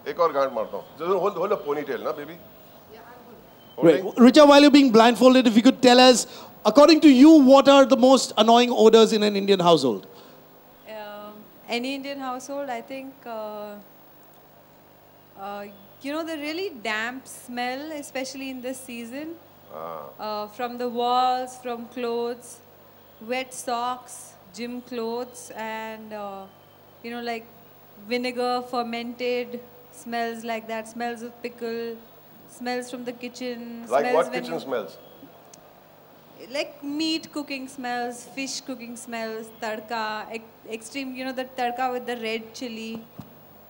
एक और गांड मारता हूँ. Just hold a ponytail, na baby. Great. Richa, while you're being blindfolded, if you could tell us, according to you, what are the most annoying odors in an Indian household? Any Indian household, I think, you know, the really damp smell, especially in this season, from the walls, from clothes, wet socks, gym clothes, and, you know, like vinegar, fermented, smells like that, smells of pickle, smells from the kitchen. Like smells what when kitchen smells? like meat cooking smells, fish cooking smells, tadka, extreme, you know, the tadka with the red chili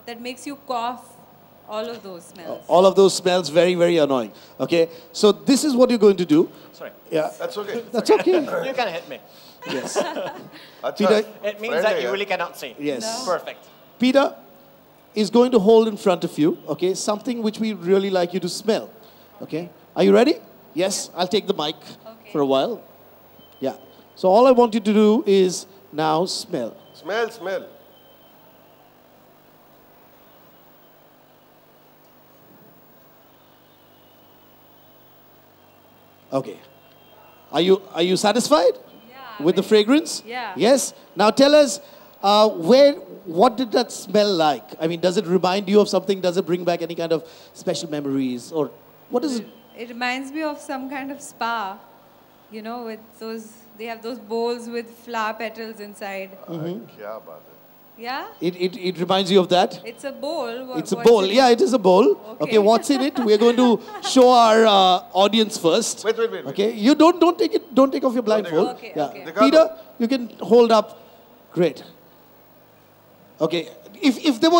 that makes you cough, all of those smells. All of those smells very, very annoying. Okay, so this is what you're going to do. Sorry. Yeah. That's okay. That's okay. You can hit me. Yes. Achha, Peter, It means friend that hai you yaar. really cannot see. Yes. No. Perfect. Peter is going to hold in front of you, okay, something which we really like you to smell. Okay, are you ready? Yes, I'll take the mic for a while. Yeah. So all I want you to do is now smell. Smell, smell. Okay. Are you satisfied with the fragrance? Yeah. Yes. Now tell us what did that smell like? I mean, does it remind you of something? Does it bring back any kind of special memories, or what is it? It reminds me of some kind of spa, you know, with those, they have those bowls with flower petals inside. क्या बात है? Yeah? It reminds you of that? It's a bowl. It's a what's bowl. in it? Yeah, it is a bowl. Okay. Okay, what's in it? We're going to show our audience first. Wait. Okay, you don't take off your blindfold. Okay, Yeah. okay. Peter, you can hold up. Great. Okay, if there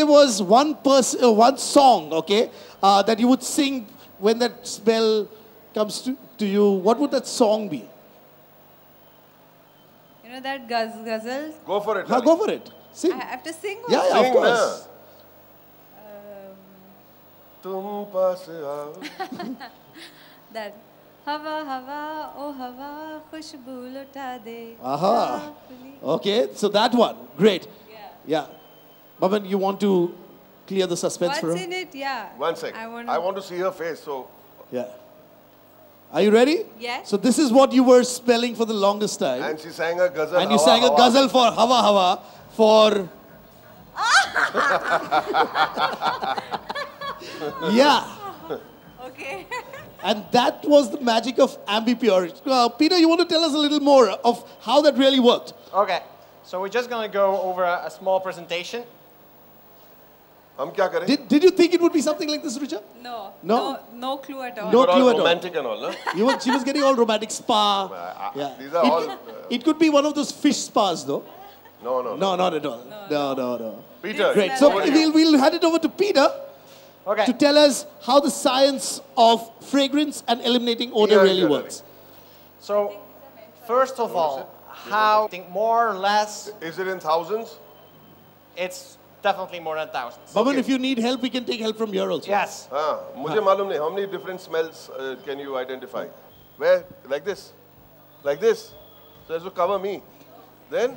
was one person, one song, okay, that you would sing when that smell comes to you, what would that song be? You know that ghazal? Go for it. Huh, go for it. Sing. I have to sing? Yeah, also? of Sing course. तुम पास आओ. That हवा हवा ओ हवा खुशबू लुटा दे. Aha. Okay, so that one. Great. Yeah. Baban, you want to clear the suspense for What's her? in it? Yeah. One sec. I I want to see her face. So Yeah. Are you ready? Yes. So this is what you were spelling for the longest time. and she sang a ghazal. And you Hawa, sang a Hawa. ghazal for Hawa Hawa for... Yeah. Okay. And that was the magic of Ambipure. Peter, you want to tell us a little more of how that really worked? Okay. So we're just going to go over a small presentation. हम क्या करें? Did you think it would be something like this, Richa? No. No? No clue at all. No We're all clue at all. romantic and all, no? She was getting all romantic spa. Yeah. These are all. It could be one of those fish spas, though. No. No, not at all. No. Peter. Great. So over to you. we'll hand it over to Peter Okay. to tell us how the science of fragrance and eliminating odor Yeah, really yeah, works. So, first of all, how I think more or less, Is it in thousands? it's definitely more than thousands. Baban, Okay. if you need help, we can take help from here also. Yes. हाँ, मुझे मालूम नहीं. How many different smells can you identify? Where? Like this? Like this? So this will cover me. Then